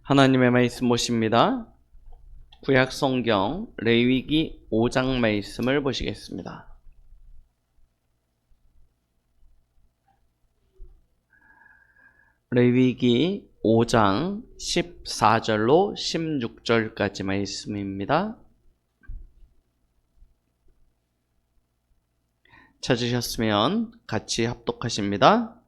하나님의 말씀 모십니다. 구약 성경 레위기 5장 말씀을 보시겠습니다. 레위기 5장 14절로 16절까지 말씀입니다. 찾으셨으면 같이 합독하십니다.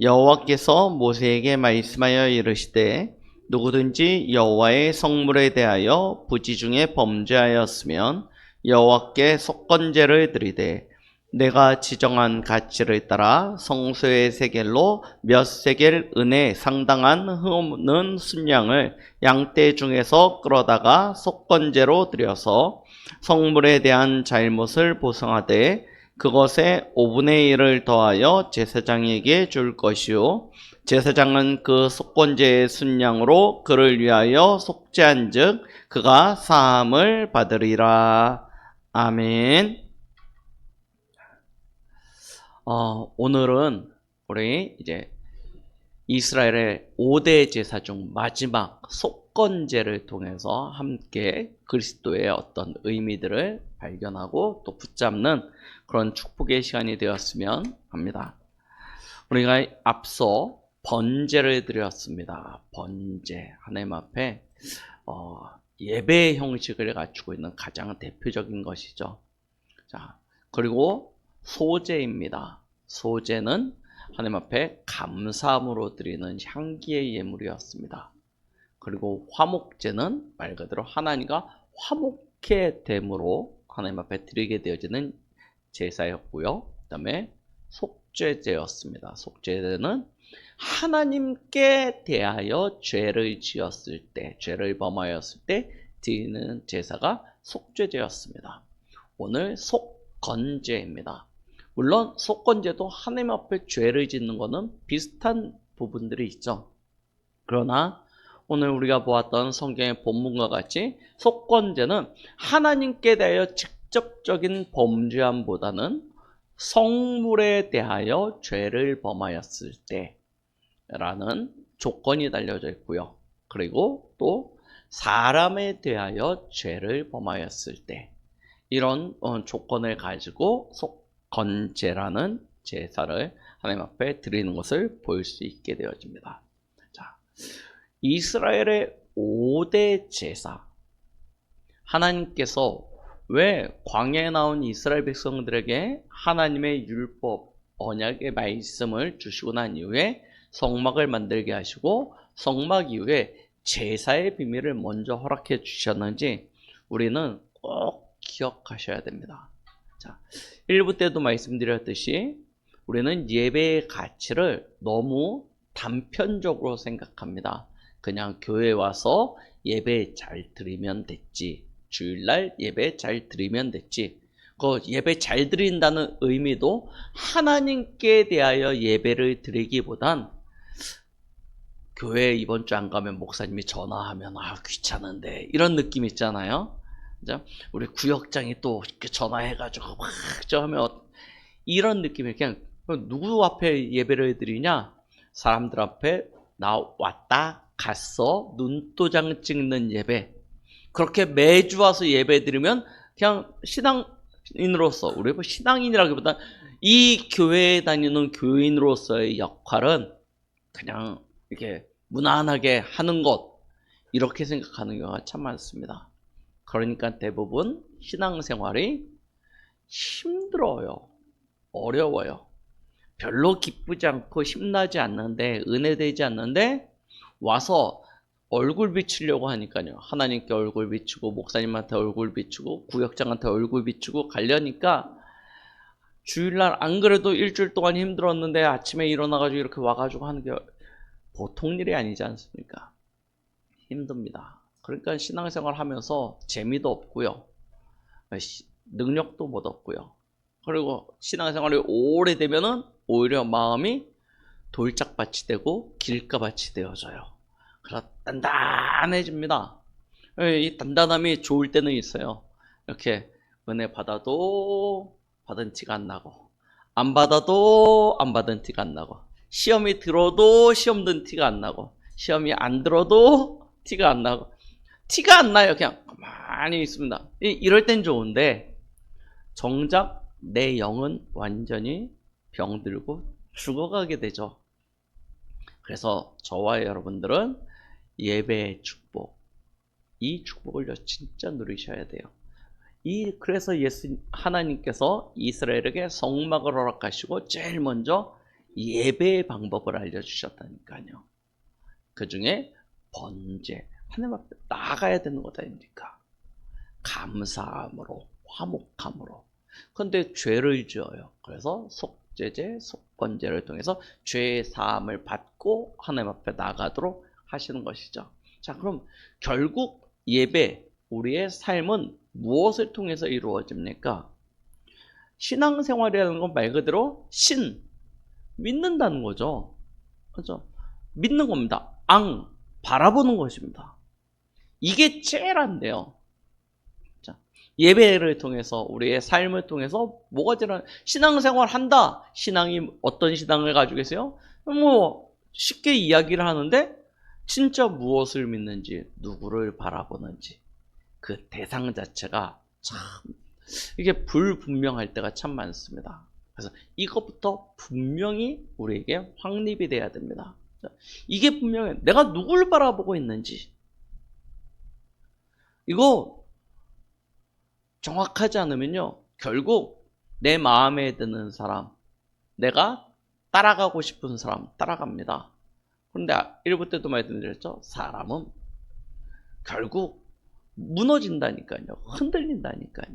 여호와께서 모세에게 말씀하여 이르시되 누구든지 여호와의 성물에 대하여 부지 중에 범죄하였으면 여호와께 속건제를 드리되 내가 지정한 가치를 따라 성소의 세겔로 몇 세겔 은에 상당한 흠없는 순양을 양떼 중에서 끌어다가 속건제로 드려서 성물에 대한 잘못을 보상하되 그것에 5분의 1을 더하여 제사장에게 줄 것이요 제사장은 그 속건제의 순양으로 그를 위하여 속죄한즉 그가 사함을 받으리라. 아멘. 오늘은 우리 이제 이스라엘의 5대 제사 중 마지막 속건제를 통해서 함께 그리스도의 어떤 의미들을 발견하고 또 붙잡는 그런 축복의 시간이 되었으면 합니다. 우리가 앞서 번제를 드렸습니다. 번제, 하나님 앞에 예배의 형식을 갖추고 있는 가장 대표적인 것이죠. 자, 그리고 소제입니다. 소제는 하나님 앞에 감사함으로 드리는 향기의 예물이었습니다. 그리고 화목제는 말 그대로 하나님과 화목케 됨으로 하나님 앞에 드리게 되어지는 제사였고요. 그 다음에 속죄제였습니다. 속죄제는 하나님께 대하여 죄를 지었을 때, 죄를 범하였을 때 드리는 제사가 속죄제였습니다. 오늘 속건제입니다. 물론 속건제도 하나님 앞에 죄를 짓는 것은 비슷한 부분들이 있죠. 그러나 오늘 우리가 보았던 성경의 본문과 같이 속건제는 하나님께 대하여 직접적인 범죄함보다는 성물에 대하여 죄를 범하였을 때라는 조건이 달려져 있고요. 그리고 또 사람에 대하여 죄를 범하였을 때 이런 조건을 가지고 속건제라는 제사를 하나님 앞에 드리는 것을 볼 수 있게 되어집니다. 자, 이스라엘의 5대 제사, 하나님께서 왜 광야에 나온 이스라엘 백성들에게 하나님의 율법, 언약의 말씀을 주시고 난 이후에 성막을 만들게 하시고 성막 이후에 제사의 비밀을 먼저 허락해 주셨는지 우리는 꼭 기억하셔야 됩니다. 자, 1부 때도 말씀드렸듯이 우리는 예배의 가치를 너무 단편적으로 생각합니다. 그냥 교회 와서 예배 잘 드리면 됐지. 주일날 예배 잘 드리면 됐지. 그 예배 잘 드린다는 의미도 하나님께 대하여 예배를 드리기보단 교회 이번 주 안 가면 목사님이 전화하면 귀찮은데 이런 느낌 있잖아요. 그죠? 우리 구역장이 또 전화해가지고 막 하면 이런 느낌이 그냥 누구 앞에 예배를 드리냐? 사람들 앞에 나 왔다 갔어 눈도장 찍는 예배. 그렇게 매주 와서 예배 드리면 그냥 신앙인으로서 우리 신앙인이라기보다 이 교회에 다니는 교인으로서의 역할은 그냥 이렇게 무난하게 하는 것 이렇게 생각하는 경우가 참 많습니다. 그러니까 대부분 신앙생활이 힘들어요. 어려워요. 별로 기쁘지 않고 힘나지 않는데 은혜되지 않는데 와서 얼굴 비추려고 하니까요. 하나님께 얼굴 비추고 목사님한테 얼굴 비추고 구역장한테 얼굴 비추고 가려니까 주일날 안 그래도 일주일 동안 힘들었는데 아침에 일어나가지고 이렇게 와가지고 하는 게 보통 일이 아니지 않습니까? 힘듭니다. 그러니까 신앙생활 하면서 재미도 없고요. 능력도 못 얻고요. 그리고 신앙생활이 오래되면은 오히려 마음이 돌짝밭이 되고 길가밭이 되어져요. 그래서 단단해집니다. 이 단단함이 좋을 때는 있어요. 이렇게 은혜 받아도 받은 티가 안 나고 안 받아도 안 받은 티가 안 나고 시험이 들어도 시험 든 티가 안 나고 시험이 안 들어도 티가 안 나고, 티가 안 나요. 그냥 가만히 있습니다. 이럴 땐 좋은데, 정작 내 영은 완전히 병들고 죽어가게 되죠. 그래서 저와 여러분들은 예배의 축복, 이 축복을 진짜 누리셔야 돼요. 그래서 하나님께서 이스라엘에게 성막을 허락하시고 제일 먼저 예배의 방법을 알려주셨다니까요. 그 중에 번제, 하나님 앞에 나아가야 되는 것 아닙니까? 감사함으로, 화목함으로. 그런데 죄를 지어요. 그래서 속죄제, 속번제를 통해서 죄의 사함을 받고 하나님 앞에 나가도록 하시는 것이죠. 자, 그럼 결국 예배, 우리의 삶은 무엇을 통해서 이루어집니까? 신앙생활이라는 건 말 그대로 믿는다는 거죠. 그렇죠? 믿는 겁니다. 바라보는 것입니다. 이게 제일 안 돼요. 자, 예배를 통해서, 우리의 삶을 통해서 뭐가 제일 신앙생활 한다. 신앙이 어떤 신앙을 가지고 계세요? 쉽게 이야기를 하는데 진짜 무엇을 믿는지, 누구를 바라보는지 그 대상 자체가 참 이게 불분명할 때가 참 많습니다. 그래서 이것부터 분명히 우리에게 확립이 돼야 됩니다. 이게 분명해. 내가 누굴 바라보고 있는지 이거 정확하지 않으면요, 결국 내 마음에 드는 사람, 내가 따라가고 싶은 사람 따라갑니다. 그런데 1부 때도 말씀드렸죠. 사람은 결국 무너진다니까요. 흔들린다니까요.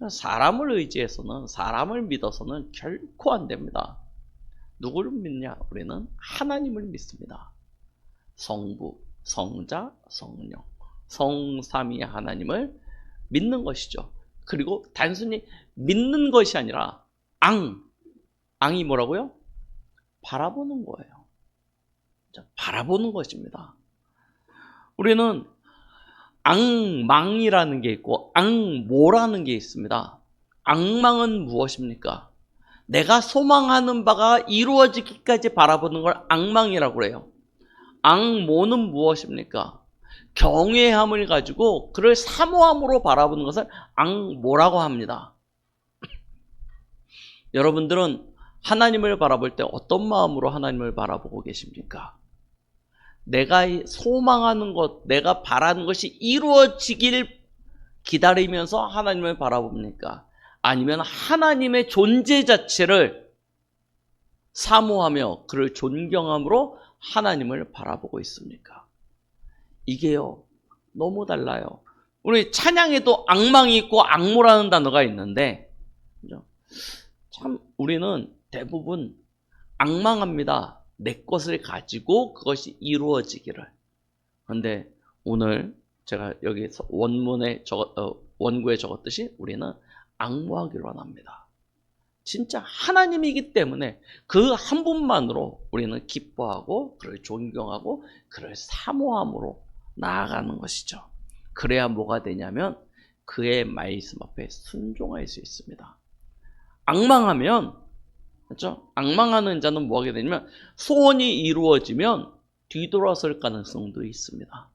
사람을 의지해서는, 사람을 믿어서는 결코 안 됩니다. 누구를 믿냐? 우리는 하나님을 믿습니다. 성부, 성자, 성령, 성삼위 하나님을 믿는 것이죠. 그리고 단순히 믿는 것이 아니라 앙이 뭐라고요? 바라보는 거예요. 바라보는 것입니다. 우리는 앙망이라는 게 있고 앙모라는 게 있습니다. 앙망은 무엇입니까? 내가 소망하는 바가 이루어지기까지 바라보는 걸 앙망이라고 해요. 앙모는 무엇입니까? 경외함을 가지고 그를 사모함으로 바라보는 것을 앙모라고 합니다. 여러분들은 하나님을 바라볼 때 어떤 마음으로 하나님을 바라보고 계십니까? 내가 소망하는 것, 내가 바라는 것이 이루어지길 기다리면서 하나님을 바라봅니까? 아니면 하나님의 존재 자체를 사모하며 그를 존경함으로 하나님을 바라보고 있습니까? 이게요, 너무 달라요. 우리 찬양에도 앙망이 있고 앙모라는 단어가 있는데, 참 우리는 대부분 앙망합니다. 내 것을 가지고 그것이 이루어지기를. 그런데 오늘 제가 여기서 원구에 적었듯이 우리는 앙모하기로 합니다. 진짜 하나님이기 때문에 그 한 분만으로 우리는 기뻐하고 그를 존경하고 그를 사모함으로 나아가는 것이죠. 그래야 뭐가 되냐면 그의 말씀 앞에 순종할 수 있습니다. 앙망하면, 그렇죠? 앙망하는 자는 뭐 하게 되냐면 소원이 이루어지면 뒤돌아설 가능성도 있습니다.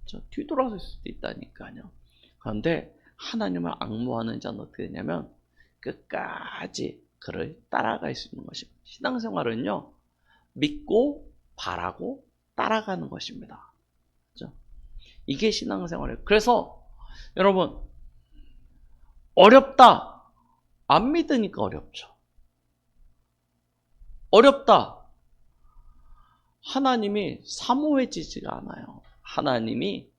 그렇죠? 뒤돌아설 수도 있다니까요. 그런데 하나님을 앙모하는 자는 어떻게 되냐면 끝까지 그를 따라갈 수 있는 것입니다. 신앙생활은요, 믿고 바라고 따라가는 것입니다. 그렇죠? 이게 신앙생활이에요. 그래서 여러분, 어렵다. 안 믿으니까 어렵죠. 어렵다. 하나님이 사모해지지가 않아요. 하나님이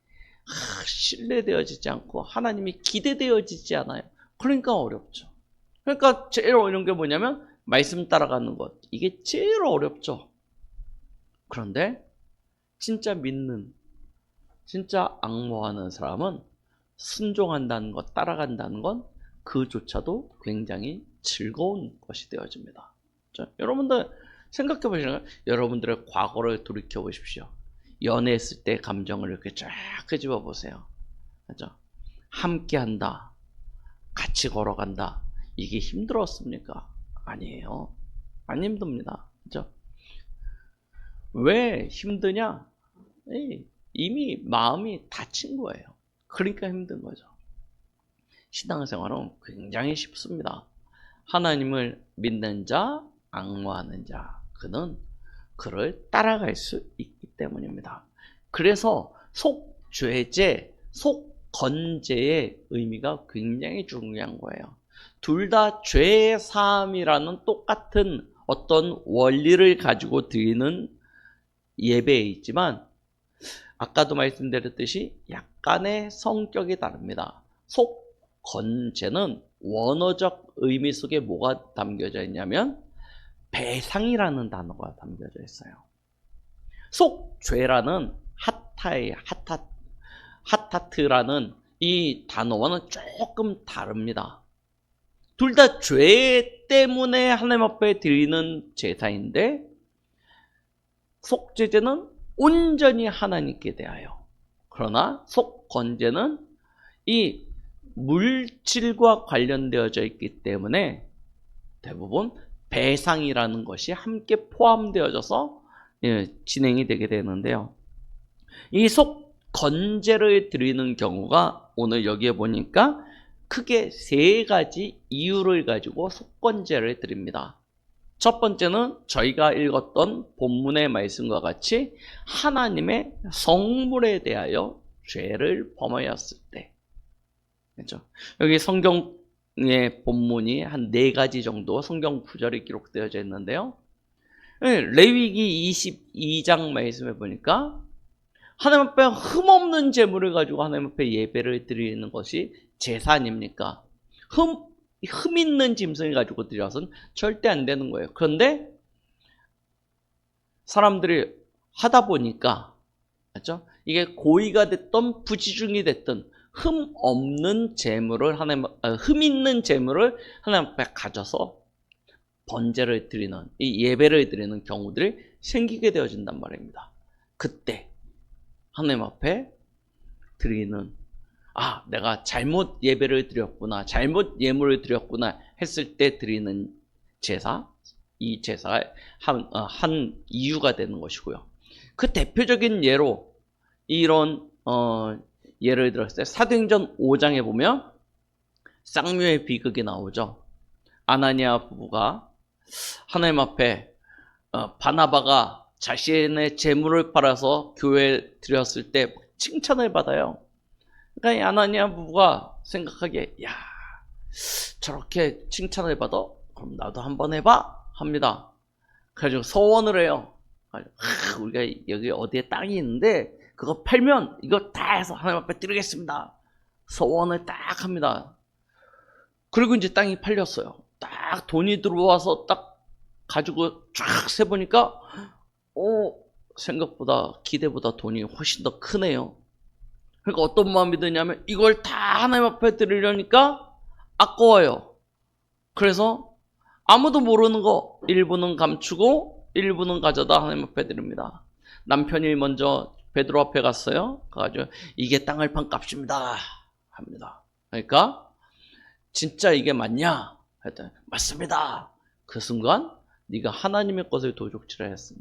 신뢰되어지지 않고 하나님이 기대되어지지 않아요. 그러니까 어렵죠. 그러니까 제일 어려운 게 뭐냐면 말씀 따라가는 것. 이게 제일 어렵죠. 그런데 진짜 믿는, 진짜 앙모하는 사람은 순종한다는 것, 따라간다는 건 그조차도 굉장히 즐거운 것이 되어집니다. 자, 여러분들 생각해 보시면 여러분들의 과거를 돌이켜 보십시오. 연애했을 때 감정을 이렇게 쫙 끄집어 보세요. 그렇죠? 함께 한다, 같이 걸어간다. 이게 힘들었습니까? 아니에요. 안 힘듭니다. 그렇죠? 왜 힘드냐? 이미 마음이 다친 거예요. 그러니까 힘든 거죠. 신앙생활은 굉장히 쉽습니다. 하나님을 믿는 자, 앙모하는 자, 그를 따라갈 수 있기 때문입니다. 그래서 속죄제, 속건제의 의미가 굉장히 중요한 거예요. 둘 다 죄의 사함이라는 똑같은 어떤 원리를 가지고 드리는 예배에 있지만 아까도 말씀드렸듯이 약간의 성격이 다릅니다. 속건제는 원어적 의미 속에 뭐가 담겨져 있냐면 배상이라는 단어가 담겨져 있어요. 속죄라는 하타트라는 이 단어와는 조금 다릅니다. 둘 다 죄 때문에 하나님 앞에 드리는 제사인데 속죄제는 온전히 하나님께 대하여, 그러나 속건제는 이 물질과 관련되어져 있기 때문에 대부분 배상이라는 것이 함께 포함되어져서 진행이 되게 되는데요. 이 속건제를 드리는 경우가 오늘 여기에 보니까 크게 세 가지 이유를 가지고 속건제를 드립니다. 첫 번째는 저희가 읽었던 본문의 말씀과 같이 하나님의 성물에 대하여 죄를 범하였을 때, 그렇죠? 여기 성경의 본문이 한 4가지 정도 성경 구절이 기록되어져 있는데요. 레위기 22장 말씀에 보니까 하나님 앞에 흠없는 제물을 가지고 하나님 앞에 예배를 드리는 것이 제사 아닙니까? 흠 있는 짐승을 가지고 드려서는 절대 안 되는 거예요. 그런데 사람들이 하다 보니까, 맞죠? 이게 고의가 됐던 부지중이 됐던 흠 없는 제물을 흠 있는 제물을 하나님 앞에 가져서 번제를 드리는, 이 예배를 드리는 경우들이 생기게 되어진단 말입니다. 그때 하나님 앞에 드리는, 내가 잘못 예배를 드렸구나, 잘못 예물을 드렸구나 했을 때 드리는 제사, 이 제사가 한 이유가 되는 것이고요. 그 대표적인 예로 이런 예를 들었을 때 사도행전 5장에 보면 쌍묘의 비극이 나오죠. 아나니아 부부가 하나님 앞에 바나바가 자신의 재물을 팔아서 교회에 드렸을 때 칭찬을 받아요. 그러니까 이 아나니아 부부가 생각하기에, 야, 저렇게 칭찬을 받아? 그럼 나도 한번 해봐 합니다. 그래가지고 서원을 해요. 우리가 여기 어디에 땅이 있는데 그거 팔면 이거 다 해서 하나님 앞에 드리겠습니다. 서원을 딱 합니다. 그리고 이제 땅이 팔렸어요. 딱 돈이 들어와서 딱 가지고 쫙 세보니까 생각보다 기대보다 돈이 훨씬 더 크네요. 그러니까 어떤 마음이 드냐면 이걸 다 하나님 앞에 드리려니까 아까워요. 그래서 아무도 모르는 거 일부는 감추고 일부는 가져다 하나님 앞에 드립니다. 남편이 먼저 베드로 앞에 갔어요. 가가지고 이게 땅을 판 값입니다 합니다. 그러니까 진짜 이게 맞냐? 했더니 맞습니다. 그 순간 네가 하나님의 것을 도둑질을 했으니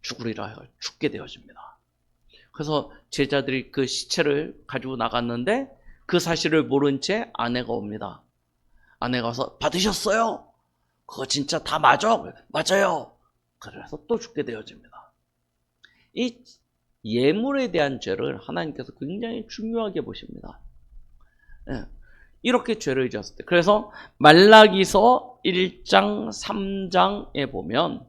죽으리라 해서 죽게 되어집니다. 그래서 제자들이 그 시체를 가지고 나갔는데 그 사실을 모른 채 아내가 옵니다. 아내가 와서 받으셨어요? 그거 진짜 다 맞아? 맞아요. 그래서 또 죽게 되어집니다. 이 예물에 대한 죄를 하나님께서 굉장히 중요하게 보십니다. 이렇게 죄를 지었을 때, 그래서 말라기서 1장 3장에 보면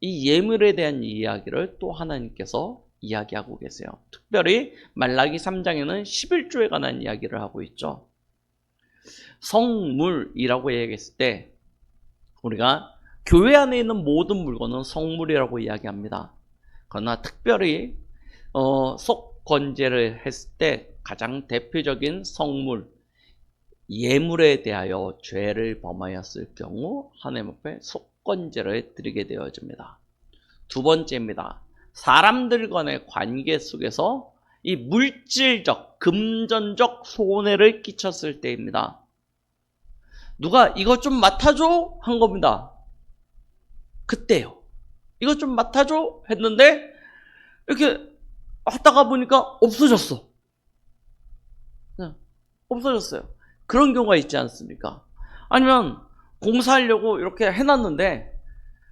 이 예물에 대한 이야기를 또 하나님께서 이야기하고 계세요. 특별히 말라기 3장에는 11조에 관한 이야기를 하고 있죠. 성물이라고 얘기했을 때 우리가 교회 안에 있는 모든 물건은 성물이라고 이야기합니다. 그러나 특별히 속건제를 했을 때 가장 대표적인 성물, 예물에 대하여 죄를 범하였을 경우 하나님 앞에 속건제를 드리게 되어집니다. 두 번째입니다. 사람들 간의 관계 속에서 이 물질적, 금전적 손해를 끼쳤을 때입니다. 누가 이것 좀 맡아줘? 한 겁니다. 그때요. 이것 좀 맡아줘? 했는데 이렇게 하다가 보니까 없어졌어. 없어졌어요. 그런 경우가 있지 않습니까? 아니면 공사하려고 이렇게 해놨는데,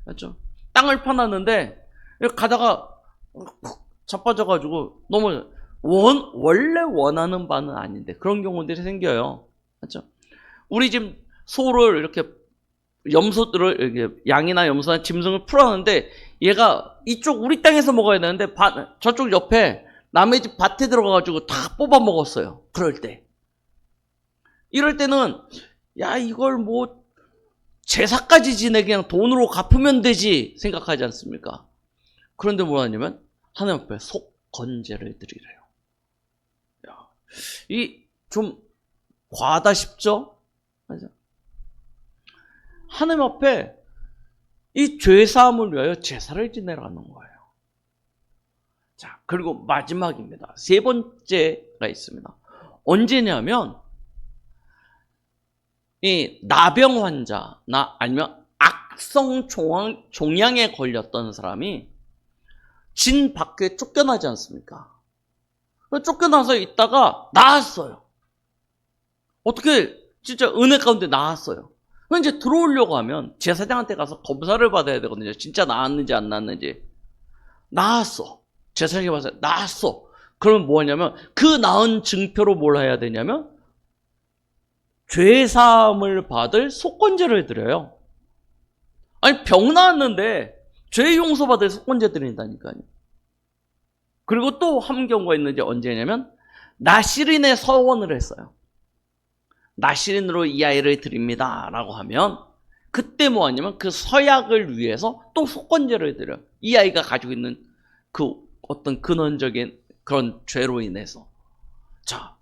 맞죠? 땅을 파놨는데 이렇게 가다가 푹 자빠져가지고 너무 원래 원하는 바는 아닌데 그런 경우들이 생겨요. 맞죠? 우리 집 소를 이렇게 염소들을 이렇게 양이나 염소나 짐승을 풀었는데 얘가 이쪽 우리 땅에서 먹어야 되는데 저쪽 옆에 남의 집 밭에 들어가가지고 다 뽑아 먹었어요. 이럴 때는 야 이걸 뭐 제사까지 지내 그냥 돈으로 갚으면 되지 생각하지 않습니까? 그런데 뭐하냐면 하나님 앞에 속건제를 드리래요. 이 좀 과하다 싶죠? 맞아. 하나님 앞에 이 죄사함을 위하여 제사를 지내라는 거예요. 자, 그리고 마지막입니다. 세 번째가 있습니다. 언제냐면 이 나병 환자나 아니면 악성 종양에 걸렸던 사람이 진 밖에 쫓겨나지 않습니까? 쫓겨나서 있다가 나았어요. 어떻게 진짜 은혜 가운데 나았어요. 이제 들어오려고 하면 제사장한테 가서 검사를 받아야 되거든요. 진짜 나았는지 안 나았는지. 나았어. 제사장이 봐서 나았어. 그러면 뭐 하냐면 그 나은 증표로 뭘 해야 되냐면 죄사함을 받을 속건제를 드려요. 아니 병 나았는데 죄 용서받을 속건제 드린다니까요. 그리고 또 한 경우가 있는지 언제냐면 나시린의 서원을 했어요. 나시린으로 이 아이를 드립니다 라고 하면 그때 뭐 하냐면 그 서약을 위해서 또 속건제를 드려요. 이 아이가 가지고 있는 그 어떤 근원적인 그런 죄로 인해서. 자,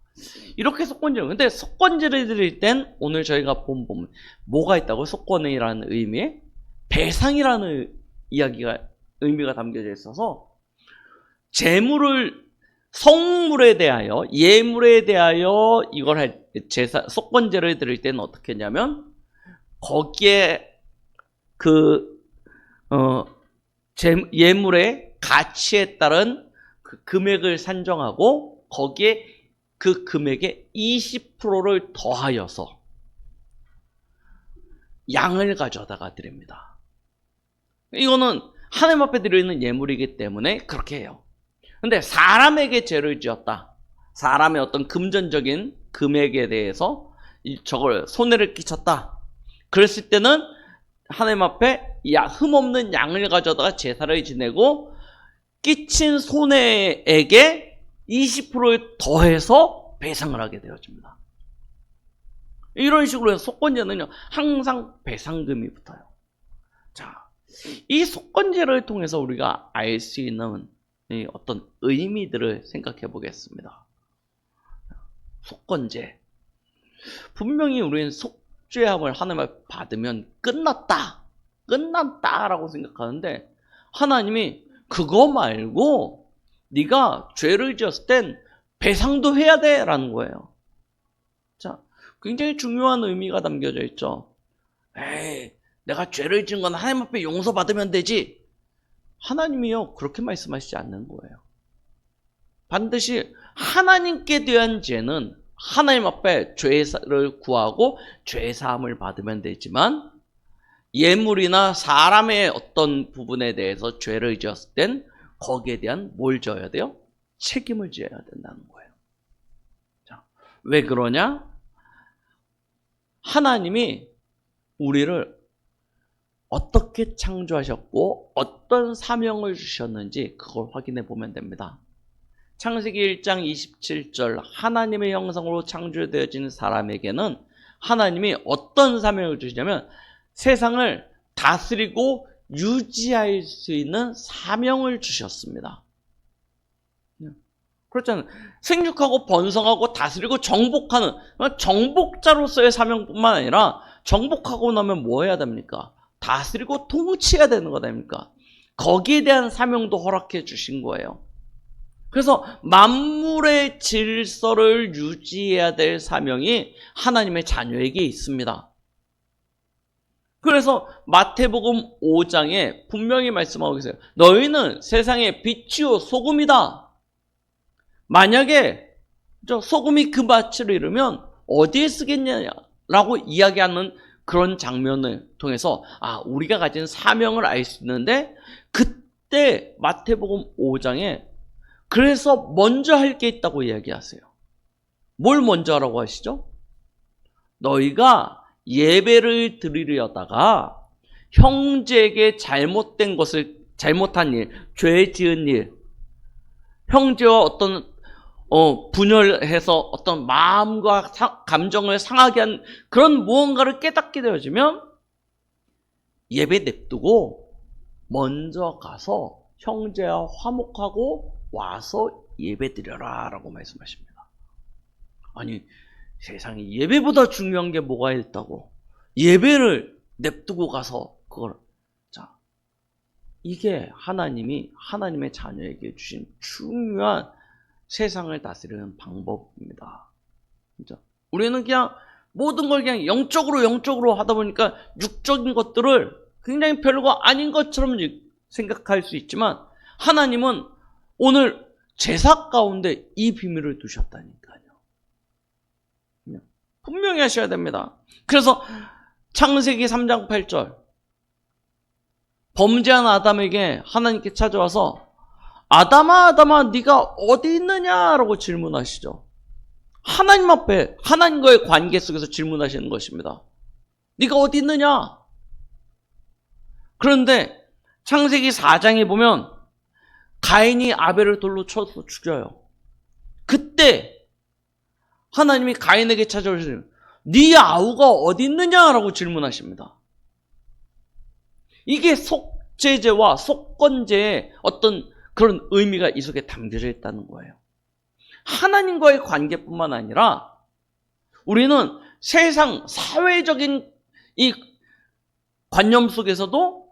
이렇게 속건제를. 근데 속건제를 드릴 땐 오늘 저희가 본 부분 뭐가 있다고? 속건이라는 의미에 배상이라는 의미가 담겨져 있어서 성물에 대하여, 예물에 대하여 이걸 속건제를 드릴 때는 어떻게 했냐면 거기에 예물의 가치에 따른 그 금액을 산정하고 거기에 그 금액의 20%를 더하여서 양을 가져다가 드립니다. 이거는 하나님 앞에 드리는 예물이기 때문에 그렇게 해요. 근데 사람에게 죄를 지었다. 사람의 어떤 금전적인 금액에 대해서 저걸 손해를 끼쳤다. 그랬을 때는 하나님 앞에 흠없는 양을 가져다가 제사를 지내고 끼친 손해액에 20%를 더해서 배상을 하게 되어집니다. 이런 식으로 해서 속건제는요 항상 배상금이 붙어요. 자, 이 속건제를 통해서 우리가 알 수 있는 어떤 의미들을 생각해 보겠습니다. 속건제. 분명히 우리는 속죄함을 하나님 앞에 받으면 끝났다라고 생각하는데 하나님이 그거 말고 네가 죄를 지었을 땐 배상도 해야 돼 라는 거예요. 자, 굉장히 중요한 의미가 담겨져 있죠. 에이, 내가 죄를 지은 건 하나님 앞에 용서받으면 되지. 하나님이요 그렇게 말씀하시지 않는 거예요. 반드시 하나님께 대한 죄는 하나님 앞에 죄를 구하고 죄사함을 받으면 되지만 예물이나 사람의 어떤 부분에 대해서 죄를 지었을 땐 거기에 대한 뭘 져야 돼요? 책임을 져야 된다는 거예요. 자, 왜 그러냐? 하나님이 우리를 어떻게 창조하셨고 어떤 사명을 주셨는지 그걸 확인해 보면 됩니다. 창세기 1장 27절 하나님의 형상으로 창조되어진 사람에게는 하나님이 어떤 사명을 주시냐면 세상을 다스리고 유지할 수 있는 사명을 주셨습니다. 그렇잖아요. 생육하고 번성하고 다스리고 정복하는 정복자로서의 사명뿐만 아니라 정복하고 나면 뭐 해야 됩니까? 다스리고 통치해야 되는 거 아닙니까? 거기에 대한 사명도 허락해 주신 거예요. 그래서 만물의 질서를 유지해야 될 사명이 하나님의 자녀에게 있습니다. 그래서 마태복음 5장에 분명히 말씀하고 계세요. 너희는 세상의 빛이요 소금이다. 만약에 소금이 그 맛을 잃으면 어디에 쓰겠냐라고 이야기하는 그런 장면을 통해서 우리가 가진 사명을 알 수 있는데, 그때 마태복음 5장에 그래서 먼저 할 게 있다고 이야기하세요. 뭘 먼저 하라고 하시죠? 너희가 예배를 드리려다가 형제에게 잘못한 일, 죄 지은 일, 형제와 어떤 분열해서 어떤 마음과 감정을 상하게 한 그런 무언가를 깨닫게 되어지면 예배 냅두고 먼저 가서 형제와 화목하고 와서 예배 드려라 라고 말씀하십니다. 아니, 세상에 예배보다 중요한 게 뭐가 있다고 예배를 냅두고 가서 그걸. 자, 이게 하나님의 자녀에게 주신 중요한 세상을 다스리는 방법입니다. 진짜. 우리는 그냥 모든 걸 그냥 영적으로 하다 보니까 육적인 것들을 굉장히 별거 아닌 것처럼 생각할 수 있지만, 하나님은 오늘 제사 가운데 이 비밀을 두셨다니까요. 분명히 하셔야 됩니다. 그래서 창세기 3장 8절, 범죄한 아담에게 하나님께 찾아와서 아담아 네가 어디 있느냐라고 질문하시죠. 하나님 앞에, 하나님과의 관계 속에서 질문하시는 것입니다. 네가 어디 있느냐? 그런데 창세기 4장에 보면 가인이 아벨을 돌로 쳐서 죽여요. 그때 하나님이 가인에게 찾아오시면 네 아우가 어디 있느냐라고 질문하십니다. 이게 속죄제와 속건제의 어떤 그런 의미가 이 속에 담겨져 있다는 거예요. 하나님과의 관계뿐만 아니라 우리는 세상 사회적인 이 관념 속에서도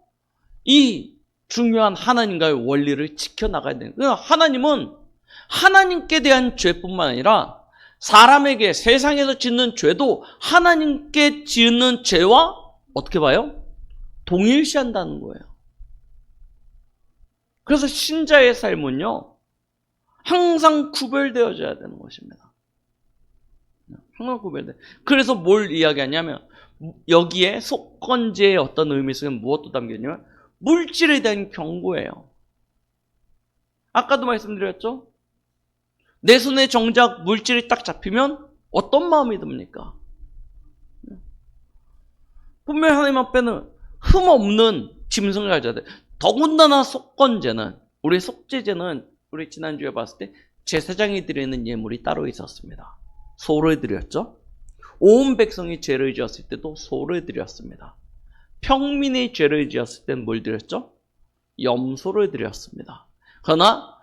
이 중요한 하나님과의 원리를 지켜나가야 돼요. 그러니까 하나님은 하나님께 대한 죄뿐만 아니라 사람에게 세상에서 짓는 죄도 하나님께 짓는 죄와 어떻게 봐요? 동일시한다는 거예요. 그래서 신자의 삶은요, 항상 구별되어져야 되는 것입니다. 항상 구별돼. 그래서 뭘 이야기하냐면, 여기에 속건제의 어떤 의미 속에 무엇도 담겼냐면 물질에 대한 경고예요. 아까도 말씀드렸죠? 내 손에 정작 물질이 딱 잡히면 어떤 마음이 듭니까? 분명히 하나님 앞에는 흠없는 짐승을 가져야 돼. 더군다나 속건제는, 우리 속죄제는 우리 지난주에 봤을 때 제사장이 드리는 예물이 따로 있었습니다. 소를 드렸죠. 온 백성이 죄를 지었을 때도 소를 드렸습니다. 평민이 죄를 지었을 때는 뭘 드렸죠? 염소를 드렸습니다. 그러나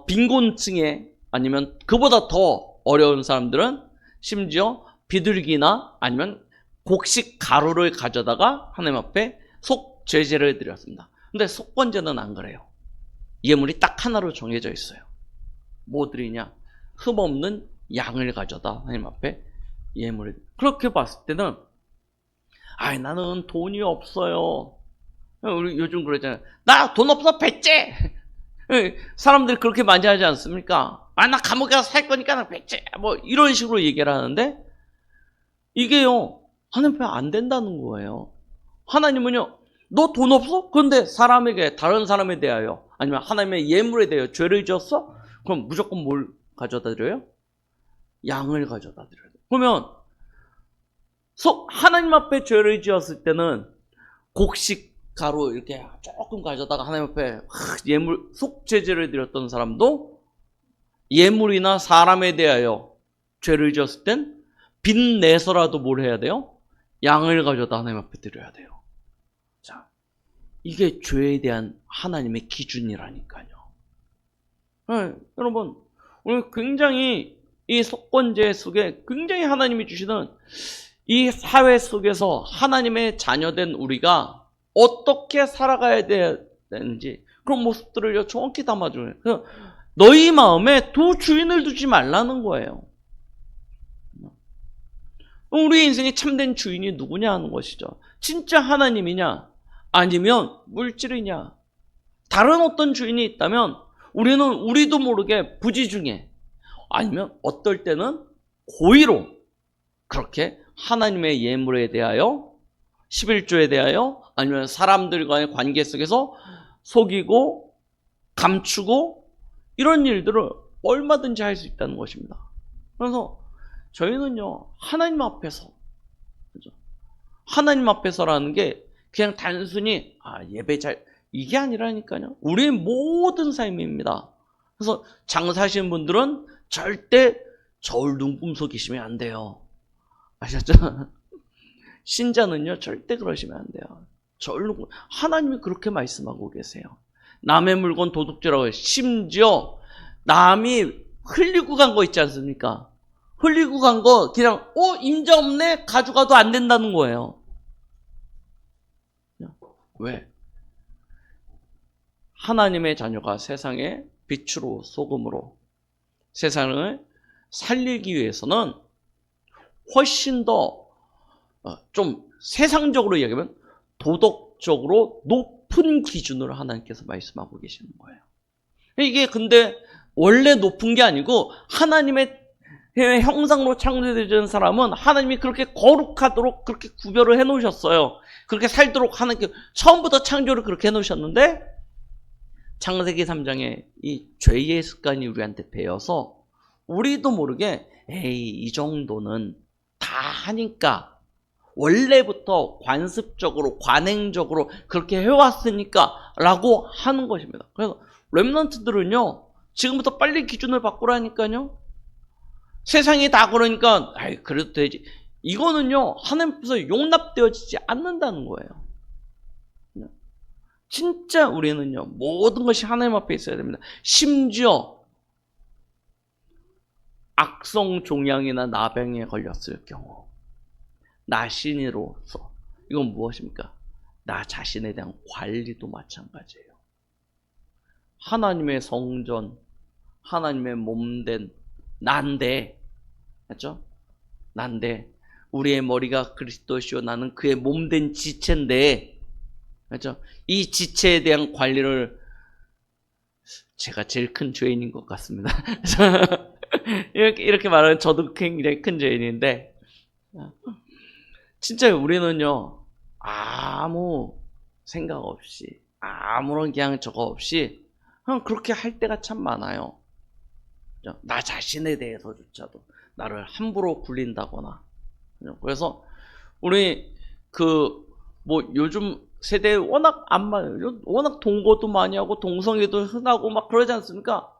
빈곤층에 아니면 그보다 더 어려운 사람들은 심지어 비둘기나 아니면 곡식 가루를 가져다가 하나님 앞에 속죄제를 드렸습니다. 근데 속건제는 안 그래요. 예물이 딱 하나로 정해져 있어요. 뭐 드리냐? 흠없는 양을 가져다 하나님 앞에 예물을. 그렇게 봤을 때는 나는 돈이 없어요. 우리 요즘 그러잖아요. 나 돈 없어 배째. 사람들이 그렇게 많이 하지 않습니까? 나 감옥에 가서 살 거니까 나 배째. 뭐 이런 식으로 얘기를 하는데, 이게요 하나님 앞에 안 된다는 거예요. 하나님은요, 너 돈 없어? 그런데 사람에게, 다른 사람에 대하여 아니면 하나님의 예물에 대하여 죄를 지었어? 그럼 무조건 뭘 가져다 드려요? 양을 가져다 드려요. 그러면 하나님 앞에 죄를 지었을 때는 곡식 가루 이렇게 조금 가져다가 하나님 앞에 예물, 속죄제를 드렸던 사람도 예물이나 사람에 대하여 죄를 지었을 땐 빚내서라도 뭘 해야 돼요? 양을 가져다 하나님 앞에 드려야 돼요. 자, 이게 죄에 대한 하나님의 기준이라니까요. 여러분, 오늘 굉장히 이 속건제 속에 굉장히 하나님이 주시는 이 사회 속에서 하나님의 자녀된 우리가 어떻게 살아가야 되는지 그런 모습들을 정확히 담아줘요. 너희 마음에 두 주인을 두지 말라는 거예요. 우리 인생의 참된 주인이 누구냐 하는 것이죠. 진짜 하나님이냐 아니면 물질이냐. 다른 어떤 주인이 있다면 우리도 모르게 부지중에 아니면 어떨 때는 고의로 그렇게 하나님의 예물에 대하여 11조에 대하여 아니면 사람들과의 관계 속에서 속이고 감추고 이런 일들을 얼마든지 할 수 있다는 것입니다. 그래서 저희는요 하나님 앞에서 그죠? 하나님 앞에서라는 게 그냥 단순히 예배 이게 아니라니까요. 우리의 모든 삶입니다. 그래서 장사하시는 분들은 절대 저울 눈 꿈속이시면 안 돼요. 아셨죠? 신자는요 절대 그러시면 안 돼요. 저울 눈 하나님이 그렇게 말씀하고 계세요. 남의 물건 도둑질하고 심지어 남이 흘리고 간 거 있지 않습니까? 흘리고 간 거 그냥 임자 없네 가져가도 안 된다는 거예요. 왜? 하나님의 자녀가 세상의 빛으로 소금으로 세상을 살리기 위해서는 훨씬 더 좀 세상적으로 이야기하면 도덕적으로 높은 기준으로 하나님께서 말씀하고 계시는 거예요. 이게 근데 원래 높은 게 아니고 하나님의 형상으로 창조되어진 사람은 하나님이 그렇게 거룩하도록 그렇게 구별을 해놓으셨어요. 그렇게 살도록 하나님께 처음부터 창조를 그렇게 해놓으셨는데 창세기 3장에 이 죄의 습관이 우리한테 배어서 우리도 모르게 이 정도는 다 하니까 원래부터 관습적으로 관행적으로 그렇게 해왔으니까 라고 하는 것입니다. 그래서 렘넌트들은요 지금부터 빨리 기준을 바꾸라니까요. 세상이 다 그러니까 그래도 되지. 이거는요 하나님께서 용납되어지지 않는다는 거예요. 진짜 우리는요 모든 것이 하나님 앞에 있어야 됩니다. 심지어 악성 종양이나 나병에 걸렸을 경우 나 신이로서 이건 무엇입니까? 나 자신에 대한 관리도 마찬가지예요. 하나님의 성전, 하나님의 몸된 난데, 맞죠? 난데 우리의 머리가 그리스도시요 나는 그의 몸된 지체인데, 맞죠? 이 지체에 대한 관리를 제가 제일 큰 죄인인 것 같습니다. 이렇게 말하면 저도 굉장히 큰 죄인인데, 진짜 우리는요 아무 생각 없이 아무런 그냥 저거 없이 그냥 그렇게 할 때가 참 많아요. 나 자신에 대해서조차도 나를 함부로 굴린다거나. 그래서 우리 요즘 세대에 워낙 안 많아요. 워낙 동거도 많이 하고 동성애도 흔하고 막 그러지 않습니까?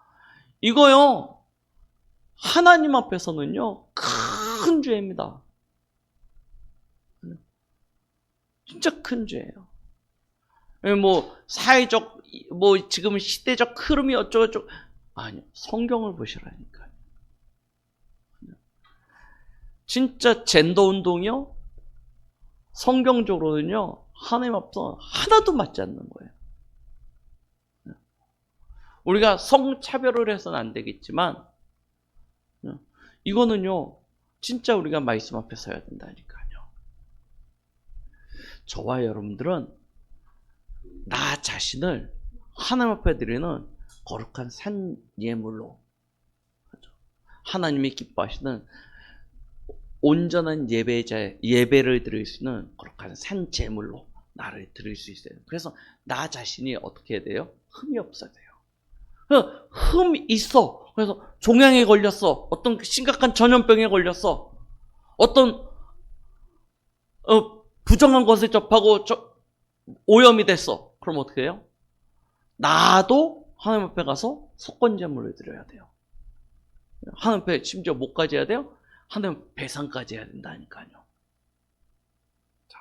이거요 하나님 앞에서는요 큰 죄입니다. 진짜 큰 죄예요. 사회적 지금 시대적 흐름이 어쩌고저쩌고 아니요 성경을 보시라니까요. 진짜 젠더 운동이요 성경적으로는요 하나님 앞에서 하나도 맞지 않는 거예요. 우리가 성차별을 해서는 안 되겠지만 이거는요 진짜 우리가 말씀 앞에 서야 된다니까요. 저와 여러분들은 나 자신을 하나님 앞에 드리는 거룩한 산 예물로 하나님이 기뻐하시는 온전한 예배를 드릴 수 있는 거룩한 산 제물로 나를 드릴 수 있어요. 그래서 나 자신이 어떻게 해야 돼요? 흠이 없어야 돼요. 흠이 있어. 그래서 종양에 걸렸어. 어떤 심각한 전염병에 걸렸어. 어떤 부정한 것을 접하고 오염이 됐어. 그럼 어떻게 해요? 나도 하나님 앞에 가서 속건제물을 드려야 돼요. 하나님 앞에 심지어 뭐까지 해야 돼요? 하나님 배상까지 해야 된다니까요. 자,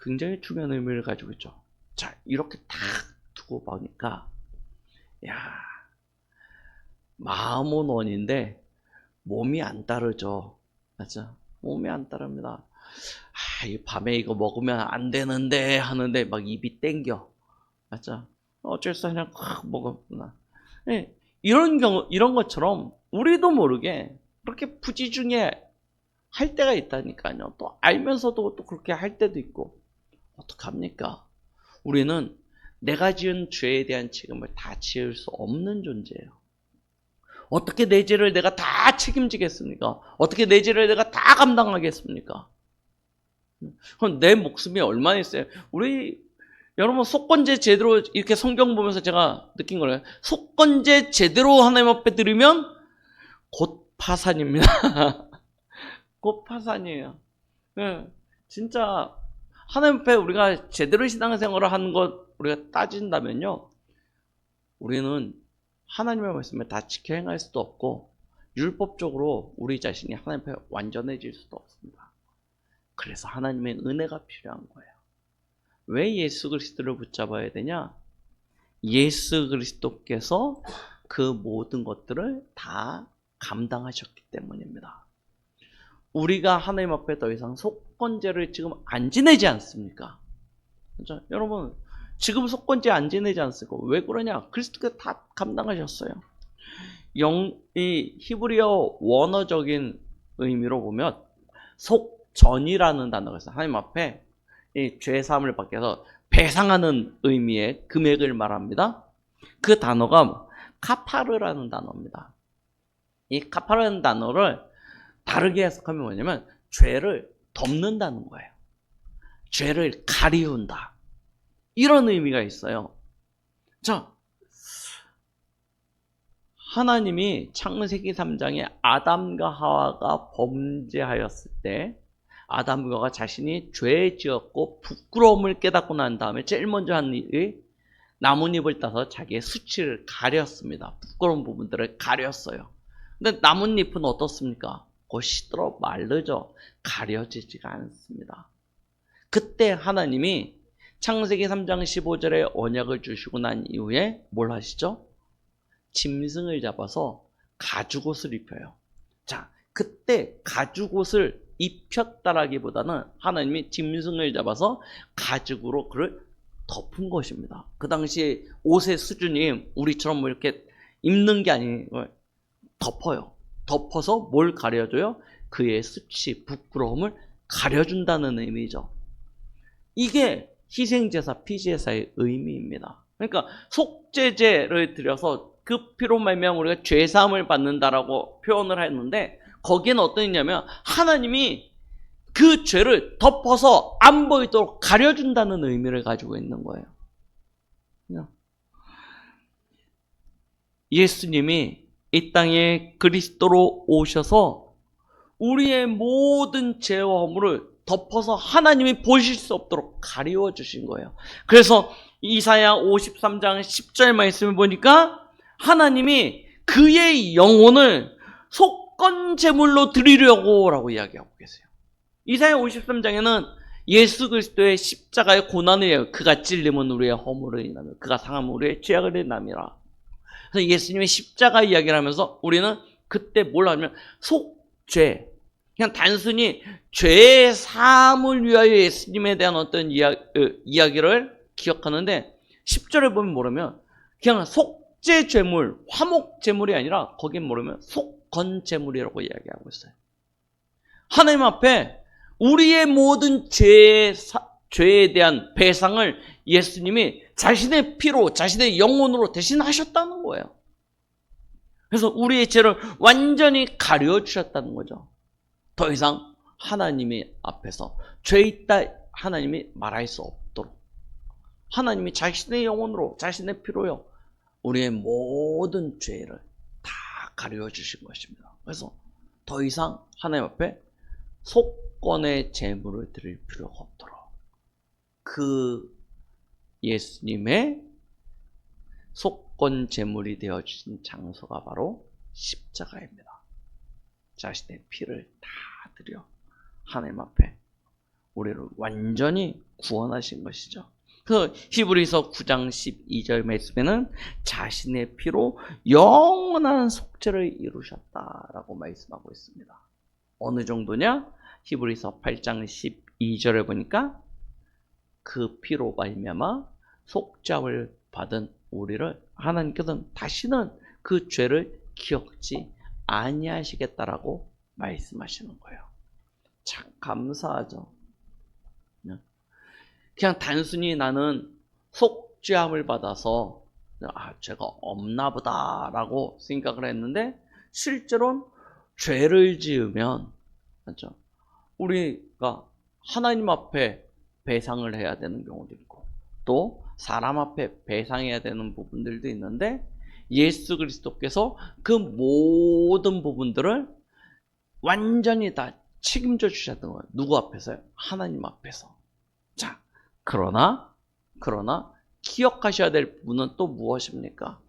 굉장히 중요한 의미를 가지고 있죠. 자, 이렇게 딱 두고 보니까 마음은 원인데 몸이 안 따르죠. 맞죠? 몸이 안 따릅니다. 이 밤에 이거 먹으면 안 되는데 하는데 막 입이 땡겨. 맞죠? 어쩔 수 없이 그냥 확 먹었구나. 이런 것처럼 우리도 모르게 그렇게 부지중에 할 때가 있다니까요. 또 알면서도 또 그렇게 할 때도 있고. 어떡합니까? 우리는 내가 지은 죄에 대한 책임을 다 지을 수 없는 존재예요. 어떻게 내 죄를 내가 다 책임지겠습니까? 어떻게 내 죄를 내가 다 감당하겠습니까? 그럼 내 목숨이 얼마나 있어요? 우리 여러분 속건제 제대로 이렇게 성경 보면서 제가 느낀 거예요. 속건제 제대로 하나님 앞에 드리면 곧 파산입니다. 곧 파산이에요. 네, 진짜 하나님 앞에 우리가 제대로 신앙생활을 하는 것 우리가 따진다면요, 우리는 하나님의 말씀을 다 지켜 행할 수도 없고 율법적으로 우리 자신이 하나님 앞에 완전해질 수도 없습니다. 그래서 하나님의 은혜가 필요한 거예요. 왜 예수 그리스도를 붙잡아야 되냐? 예수 그리스도께서 그 모든 것들을 다 감당하셨기 때문입니다. 우리가 하나님 앞에 더 이상 속건제를 지금 안 지내지 않습니까? 그렇죠? 여러분, 지금 속건제 안 지내지 않습니까? 왜 그러냐? 그리스도께서 다 감당하셨어요. 이 히브리어 원어적인 의미로 보면 속전이라는 단어가 있어요. 하나님 앞에 이 죄사함을 받기 위해서 배상하는 의미의 금액을 말합니다. 그 단어가 카파르라는 단어입니다. 이 카파르라는 단어를 다르게 해석하면 뭐냐면 죄를 덮는다는 거예요. 죄를 가리운다. 이런 의미가 있어요. 자, 하나님이 창세기 3장에 아담과 하와가 범죄하였을 때 아담과 하와가 자신이 죄 지었고 부끄러움을 깨닫고 난 다음에 제일 먼저 한 일이 나뭇잎을 따서 자기의 수치를 가렸습니다. 부끄러운 부분들을 가렸어요. 근데 나뭇잎은 어떻습니까? 곧 시들어 마르죠. 가려지지가 않습니다. 그때 하나님이 창세기 3장 15절에 언약을 주시고 난 이후에 뭘 하시죠? 짐승을 잡아서 가죽옷을 입혀요. 자, 그때 가죽옷을 입혔다라기보다는 하나님이 짐승을 잡아서 가죽으로 그를 덮은 것입니다. 그 당시에 옷의 수준이 우리처럼 뭐 이렇게 입는 게 아니고 덮어요. 덮어서 뭘 가려줘요? 그의 수치, 부끄러움을 가려준다는 의미죠. 이게 희생제사, 피제사의 의미입니다. 그러니까 속죄제를 드려서 그 피로 말미암아 우리가 죄사함을 받는다라고 표현을 했는데 거기에는 어떤 의미냐면 하나님이 그 죄를 덮어서 안 보이도록 가려준다는 의미를 가지고 있는 거예요. 예수님이 이 땅에 그리스도로 오셔서 우리의 모든 죄와 허물을 덮어서 하나님이 보실 수 없도록 가리워 주신 거예요. 그래서 이사야 53장 10절 말씀을 보니까 하나님이 그의 영혼을 속건 제물로 드리려고 라고 이야기하고 계세요. 이사야 53장에는 예수 그리스도의 십자가의 고난을 이야기해요. 그가 찔림은 우리의 허물을 인하며 그가 상함은 우리의 죄악을 인함이라. 그래서 예수님의 십자가 이야기를 하면서 우리는 그때 뭘 하냐면 속죄, 그냥 단순히 죄의 사함을 위하여 예수님에 대한 어떤 이야기를 기억하는데 10절에 보면 뭐라면 그냥 속죄 제물, 화목 제물이 아니라 거긴 뭐라면 속건 제물이라고 이야기하고 있어요. 하나님 앞에 우리의 모든 죄에 대한 배상을 예수님이 자신의 피로, 자신의 영혼으로 대신하셨다는 거예요. 그래서 우리의 죄를 완전히 가려주셨다는 거죠. 더 이상 하나님의 앞에서 죄 있다 하나님이 말할 수 없도록 하나님이 자신의 영혼으로, 자신의 피로요, 우리의 모든 죄를 다 가려주신 것입니다. 그래서 더 이상 하나님 앞에 속건의 제물을 드릴 필요가 없도록 그 예수님의 속건 제물이 되어주신 장소가 바로 십자가입니다. 자신의 피를 다 드려 하나님 앞에 우리를 완전히 구원하신 것이죠. 그 히브리서 9장 12절 말씀에는 자신의 피로 영원한 속죄를 이루셨다라고 말씀하고 있습니다. 어느 정도냐? 히브리서 8장 12절에 보니까 그 피로 말미암아 속죄를 받은 우리를 하나님께서는 다시는 그 죄를 기억지 아니하시겠다라고 말씀하시는 거예요. 참 감사하죠. 그냥 단순히 나는 속죄함을 받아서 죄가 없나 보다라고 생각을 했는데 실제로는 죄를 지으면 그렇죠? 우리가 하나님 앞에 배상을 해야 되는 경우도 있고 또 사람 앞에 배상해야 되는 부분들도 있는데 예수 그리스도께서 그 모든 부분들을 완전히 다 책임져 주셨던 거예요. 누구 앞에서요? 하나님 앞에서. 자, 그러나 기억하셔야 될 부분은 또 무엇입니까?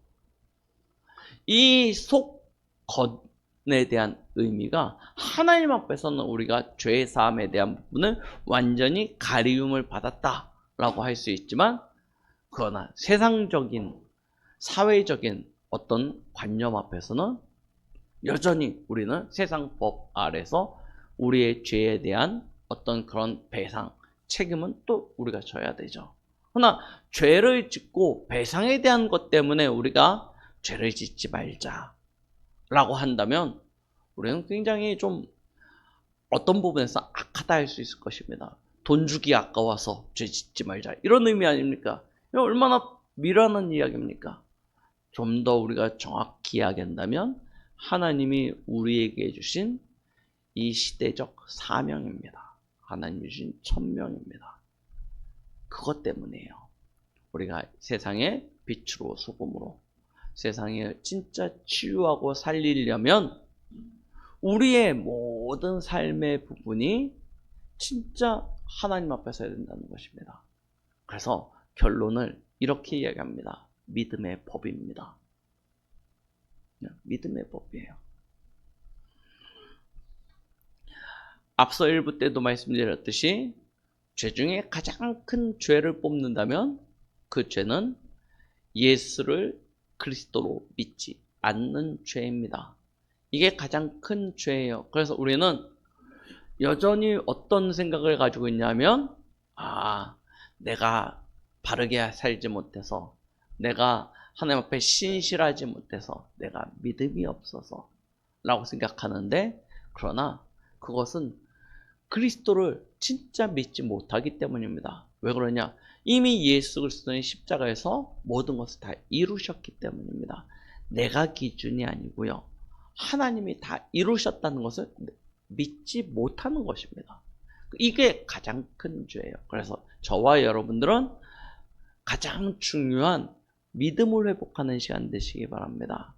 이 속건에 대한 의미가 하나님 앞에서는 우리가 죄 사함에 대한 부분을 완전히 가리움을 받았다라고 할 수 있지만 그러나 세상적인 사회적인 어떤 관념 앞에서는 여전히 우리는 세상 법 아래서 우리의 죄에 대한 어떤 그런 배상, 책임은 또 우리가 져야 되죠. 그러나 죄를 짓고 배상에 대한 것 때문에 우리가 죄를 짓지 말자라고 한다면 우리는 굉장히 좀 어떤 부분에서 악하다 할 수 있을 것입니다. 돈 주기 아까워서 죄 짓지 말자 이런 의미 아닙니까? 얼마나 미련한 이야기입니까? 좀 더 우리가 정확히 이야기한다면 하나님이 우리에게 주신 이 시대적 사명입니다. 하나님이 주신 천명입니다. 그것 때문이에요. 우리가 세상의 빛으로 소금으로 세상에 진짜 치유하고 살리려면 우리의 모든 삶의 부분이 진짜 하나님 앞에 서야 된다는 것입니다. 그래서 결론을 이렇게 이야기합니다. 믿음의 법입니다. 믿음의 법이에요. 앞서 1부 때도 말씀드렸듯이 죄 중에 가장 큰 죄를 뽑는다면 그 죄는 예수를 그리스도로 믿지 않는 죄입니다. 이게 가장 큰 죄예요. 그래서 우리는 여전히 어떤 생각을 가지고 있냐면 내가 바르게 살지 못해서 내가 하나님 앞에 신실하지 못해서 내가 믿음이 없어서 라고 생각하는데 그러나 그것은 그리스도를 진짜 믿지 못하기 때문입니다. 왜 그러냐? 이미 예수 그리스도는 십자가에서 모든 것을 다 이루셨기 때문입니다. 내가 기준이 아니고요. 하나님이 다 이루셨다는 것을 믿지 못하는 것입니다. 이게 가장 큰 죄예요. 그래서 저와 여러분들은 가장 중요한 믿음을 회복하는 시간 되시기 바랍니다.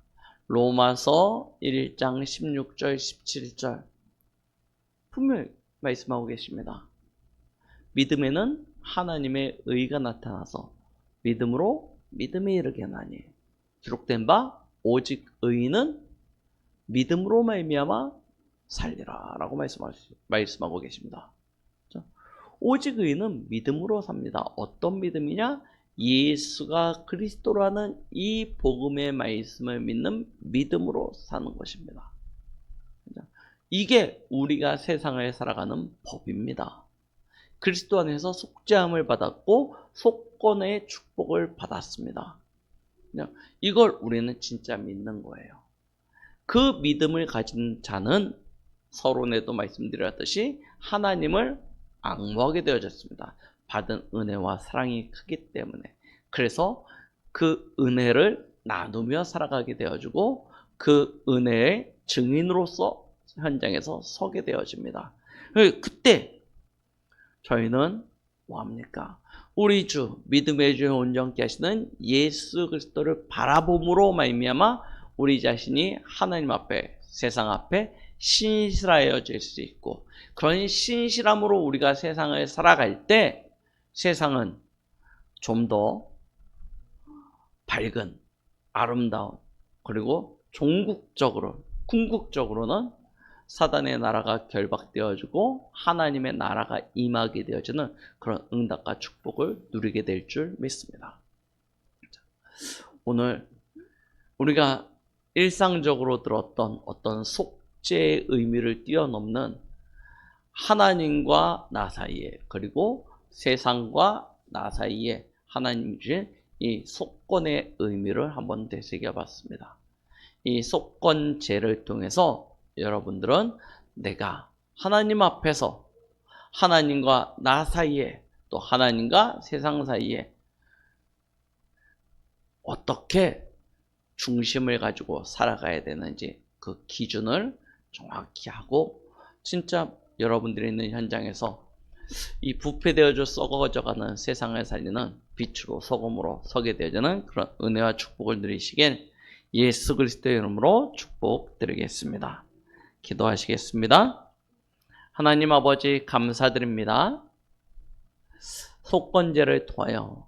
로마서 1장 16절 17절 분명히 말씀하고 계십니다. 믿음에는 하나님의 의가 나타나서 믿음으로 믿음에 이르게 하나니 기록된 바 오직 의인은 믿음으로 말미암아 살리라 라고 말씀하고 계십니다. 오직 의인은 믿음으로 삽니다. 어떤 믿음이냐? 예수가 그리스도라는 이 복음의 말씀을 믿는 믿음으로 사는 것입니다. 이게 우리가 세상을 살아가는 법입니다. 그리스도 안에서 속죄함을 받았고 속건의 축복을 받았습니다. 이걸 우리는 진짜 믿는 거예요. 그 믿음을 가진 자는 서론에도 말씀드렸듯이 하나님을 앙모하게 되어졌습니다. 받은 은혜와 사랑이 크기 때문에. 그래서 그 은혜를 나누며 살아가게 되어지고 그 은혜의 증인으로서 현장에서 서게 되어집니다. 그때 저희는 뭐합니까? 우리 주 믿음의 주 온전케 하시는 예수 그리스도를 바라봄으로 말미암아 우리 자신이 하나님 앞에 세상 앞에 신실하여질 수 있고 그런 신실함으로 우리가 세상을 살아갈 때 세상은 좀 더 밝은 아름다운 그리고 궁극적으로는 사단의 나라가 결박되어지고 하나님의 나라가 임하게 되어지는 그런 응답과 축복을 누리게 될 줄 믿습니다. 오늘 우리가 일상적으로 들었던 어떤 속죄의 의미를 뛰어넘는 하나님과 나 사이에 그리고 세상과 나 사이에 하나님 주신 이 속건의 의미를 한번 되새겨 봤습니다. 이 속건제를 통해서 여러분들은 내가 하나님 앞에서 하나님과 나 사이에 또 하나님과 세상 사이에 어떻게 중심을 가지고 살아가야 되는지 그 기준을 정확히 하고 진짜 여러분들이 있는 현장에서 이 부패되어져 썩어져가는 세상을 살리는 빛으로 소금으로 서게 되어지는 그런 은혜와 축복을 누리시길 예수 그리스도의 이름으로 축복드리겠습니다. 기도하시겠습니다. 하나님 아버지 감사드립니다. 속건제를 통하여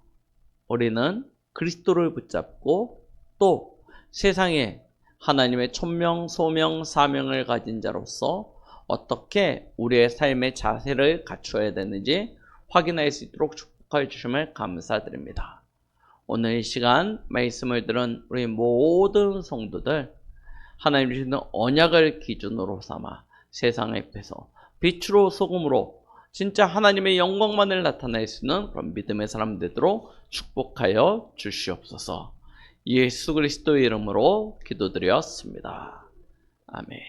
우리는 그리스도를 붙잡고 또 세상에 하나님의 천명, 소명, 사명을 가진 자로서 어떻게 우리의 삶의 자세를 갖추어야 되는지 확인할 수 있도록 축복해 주심을 감사드립니다. 오늘 이 시간 말씀을 들은 우리 모든 성도들 하나님 주시는 언약을 기준으로 삼아 세상 앞에서 빛으로 소금으로 진짜 하나님의 영광만을 나타낼 수 있는 그런 믿음의 사람 되도록 축복하여 주시옵소서. 예수 그리스도의 이름으로 기도드렸습니다. 아멘.